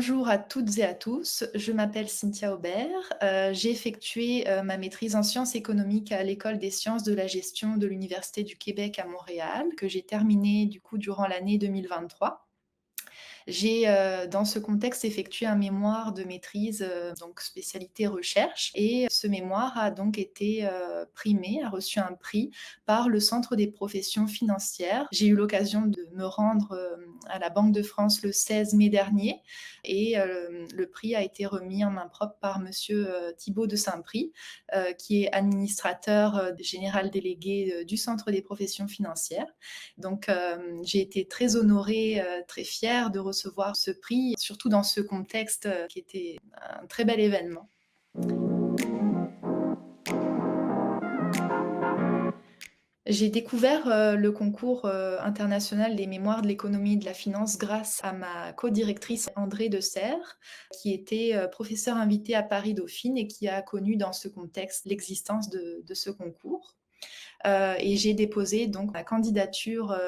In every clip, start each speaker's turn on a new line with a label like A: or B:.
A: Bonjour à toutes et à tous, je m'appelle Cynthia Aubert. J'ai effectué ma maîtrise en sciences économiques à l'École des sciences de la gestion de l'Université du Québec à Montréal, que j'ai terminée du coup durant l'année 2023. J'ai, dans ce contexte, effectué un mémoire de maîtrise, donc spécialité recherche, et ce mémoire a donc été, primé, a reçu un prix par le Centre des professions financières. J'ai eu l'occasion de me rendre, à la Banque de France le 16 mai dernier, et le prix a été remis en main propre par monsieur, Thibault de Saint-Prix, qui est administrateur, général délégué, du Centre des professions financières. Donc, j'ai été très honorée, très fière de recevoir ce prix, surtout dans ce contexte, qui était un très bel événement. J'ai découvert, le concours, international des mémoires de l'économie et de la finance grâce à ma codirectrice Andrée Deserre, qui était, professeure invitée à Paris-Dauphine et qui a connu dans ce contexte l'existence de ce concours. Et j'ai déposé donc ma candidature,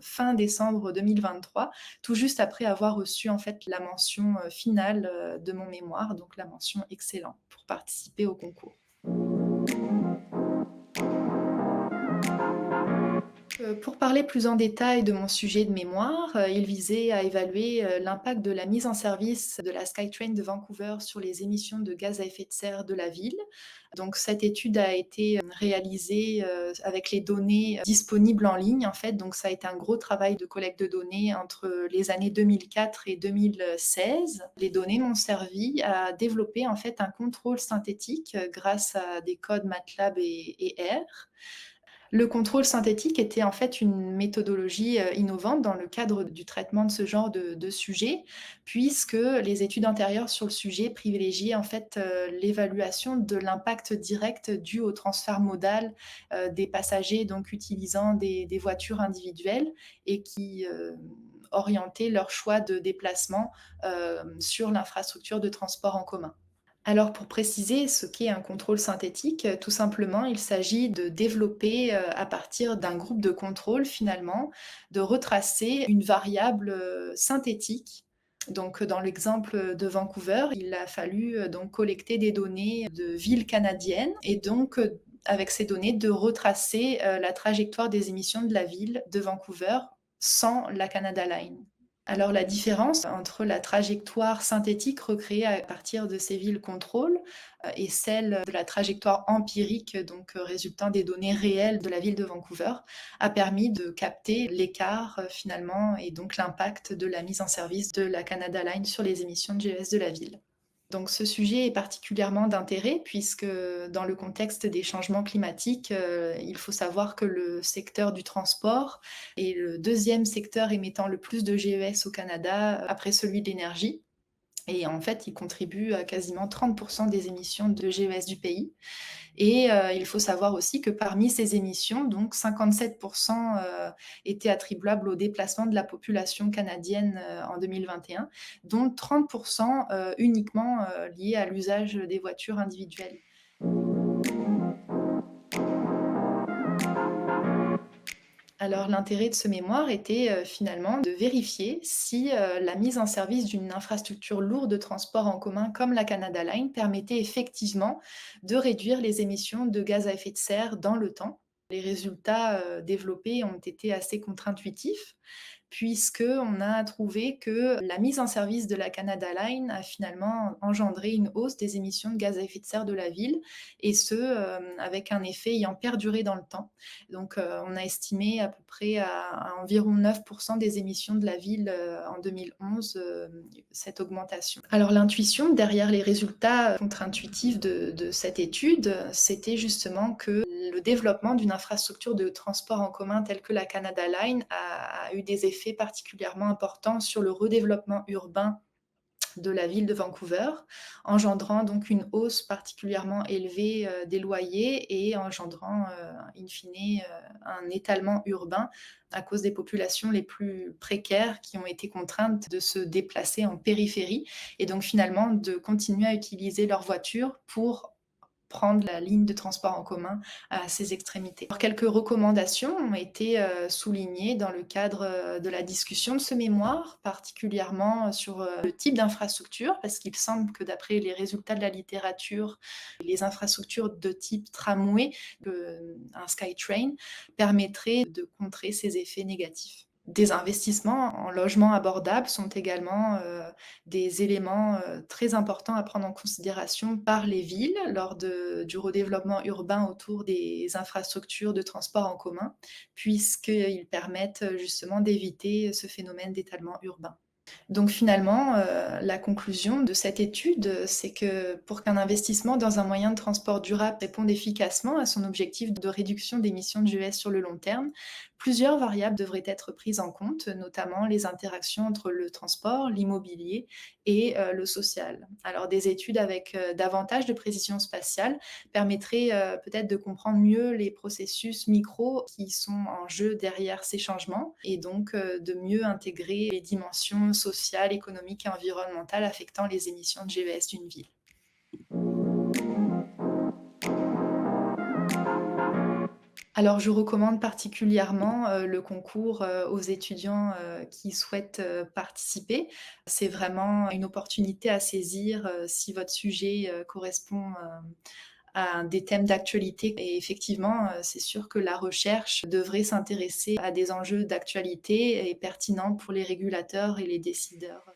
A: fin décembre 2023, tout juste après avoir reçu en fait la mention, finale, de mon mémoire, donc la mention excellent pour participer au concours. Pour parler plus en détail de mon sujet de mémoire, il visait à évaluer, l'impact de la mise en service de la SkyTrain de Vancouver sur les émissions de gaz à effet de serre de la ville. Donc cette étude a été, réalisée, avec les données disponibles en ligne en fait, donc ça a été un gros travail de collecte de données entre les années 2004 et 2016. Les données m'ont servi à développer en fait un contrôle synthétique, grâce à des codes MATLAB et R. Le contrôle synthétique était en fait une méthodologie, innovante dans le cadre du traitement de ce genre de sujet, puisque les études antérieures sur le sujet privilégiaient en fait, l'évaluation de l'impact direct dû au transfert modal, des passagers donc utilisant des voitures individuelles et qui, orientaient leur choix de déplacement, sur l'infrastructure de transport en commun. Alors pour préciser ce qu'est un contrôle synthétique, tout simplement, il s'agit de développer, à partir d'un groupe de contrôle finalement, de retracer une variable, synthétique. Donc, dans l'exemple de Vancouver, il a fallu, donc collecter des données de villes canadiennes et donc, avec ces données, de retracer, la trajectoire des émissions de la ville de Vancouver sans la Canada Line. Alors la différence entre la trajectoire synthétique recréée à partir de ces villes contrôle, et celle de la trajectoire empirique, donc résultant des données réelles de la ville de Vancouver, a permis de capter l'écart, finalement, et donc l'impact de la mise en service de la Canada Line sur les émissions de GES de la ville. Donc ce sujet est particulièrement d'intérêt puisque dans le contexte des changements climatiques, il faut savoir que le secteur du transport est le deuxième secteur émettant le plus de GES au Canada, après celui de l'énergie. Et en fait, il contribue à quasiment 30 des émissions de GES du pays. Et il faut savoir aussi que parmi ces émissions, donc 57 étaient attribuables au déplacement de la population canadienne, en 2021, dont 30 uniquement, liés à l'usage des voitures individuelles. Alors l'intérêt de ce mémoire était, finalement de vérifier si, la mise en service d'une infrastructure lourde de transport en commun comme la Canada Line permettait effectivement de réduire les émissions de gaz à effet de serre dans le temps. Les résultats, développés ont été assez contre-intuitifs, puisqu'on a trouvé que la mise en service de la Canada Line a finalement engendré une hausse des émissions de gaz à effet de serre de la ville, et ce, avec un effet ayant perduré dans le temps. Donc, on a estimé à peu près à environ 9 des émissions de la ville, en 2011, cette augmentation. Alors l'intuition derrière les résultats contre-intuitifs de cette étude, c'était justement que le développement d'une infrastructure de transport en commun telle que la Canada Line a eu des effets particulièrement importants sur le redéveloppement urbain de la ville de Vancouver, engendrant donc une hausse particulièrement élevée, des loyers et engendrant, in fine, un étalement urbain à cause des populations les plus précaires qui ont été contraintes de se déplacer en périphérie et donc finalement de continuer à utiliser leur voiture pour prendre la ligne de transport en commun à ses extrémités. Alors, quelques recommandations ont été soulignées dans le cadre de la discussion de ce mémoire, particulièrement sur le type d'infrastructure, parce qu'il semble que d'après les résultats de la littérature, les infrastructures de type tramway, un SkyTrain, permettraient de contrer ces effets négatifs. Des investissements en logement abordable sont également des éléments très importants à prendre en considération par les villes lors du redéveloppement urbain autour des infrastructures de transport en commun, puisqu'ils permettent justement d'éviter ce phénomène d'étalement urbain. Donc finalement, la conclusion de cette étude, c'est que pour qu'un investissement dans un moyen de transport durable réponde efficacement à son objectif de réduction d'émissions de GES sur le long terme, plusieurs variables devraient être prises en compte, notamment les interactions entre le transport, l'immobilier et le social. Alors des études avec davantage de précision spatiale permettraient peut-être de comprendre mieux les processus micro qui sont en jeu derrière ces changements et donc de mieux intégrer les dimensions sociales, économiques et environnementales affectant les émissions de GES d'une ville. Alors je recommande particulièrement, le concours, aux étudiants, qui souhaitent, participer. C'est vraiment une opportunité à saisir, si votre sujet, correspond, à des thèmes d'actualité et effectivement, c'est sûr que la recherche devrait s'intéresser à des enjeux d'actualité et pertinents pour les régulateurs et les décideurs.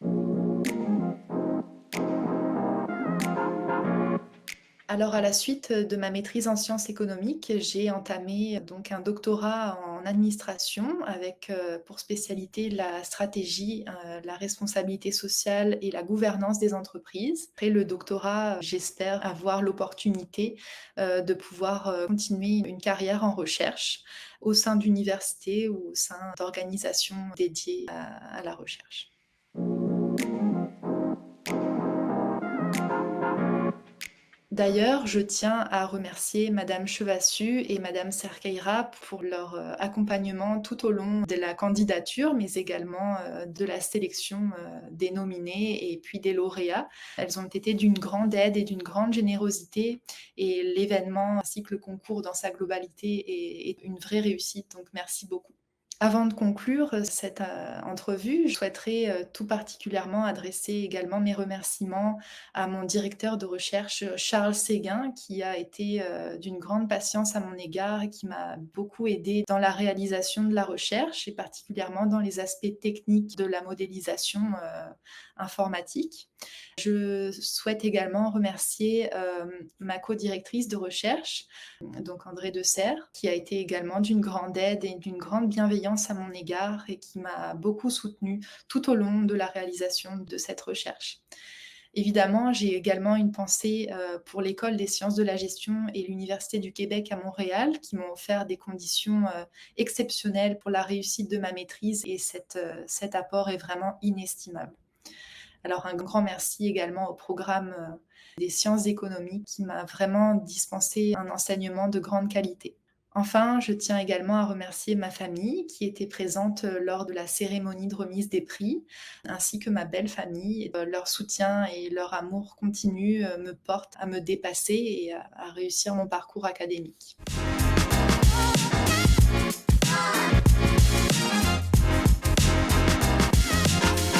A: Alors à la suite de ma maîtrise en sciences économiques, j'ai entamé donc un doctorat en administration avec, pour spécialité la stratégie, la responsabilité sociale et la gouvernance des entreprises. Après le doctorat, j'espère avoir l'opportunité, de pouvoir, continuer une carrière en recherche au sein d'universités ou au sein d'organisations dédiées à la recherche. D'ailleurs, je tiens à remercier Madame Chevassus et Madame Cerqueira pour leur accompagnement tout au long de la candidature, mais également de la sélection des nominés et puis des lauréats. Elles ont été d'une grande aide et d'une grande générosité et l'événement ainsi que le concours dans sa globalité est une vraie réussite, donc merci beaucoup. Avant de conclure cette entrevue, je souhaiterais tout particulièrement adresser également mes remerciements à mon directeur de recherche, Charles Séguin, qui a été d'une grande patience à mon égard et qui m'a beaucoup aidée dans la réalisation de la recherche et particulièrement dans les aspects techniques de la modélisation informatique. Je souhaite également remercier ma co-directrice de recherche, donc André Deserre, qui a été également d'une grande aide et d'une grande bienveillance à mon égard et qui m'a beaucoup soutenue tout au long de la réalisation de cette recherche. Évidemment, j'ai également une pensée pour l'École des sciences de la gestion et l'Université du Québec à Montréal, qui m'ont offert des conditions exceptionnelles pour la réussite de ma maîtrise et cet apport est vraiment inestimable. Alors un grand merci également au programme des sciences économiques qui m'a vraiment dispensé un enseignement de grande qualité. Enfin, je tiens également à remercier ma famille qui était présente lors de la cérémonie de remise des prix, ainsi que ma belle famille. Leur soutien et leur amour continu me portent à me dépasser et à réussir mon parcours académique.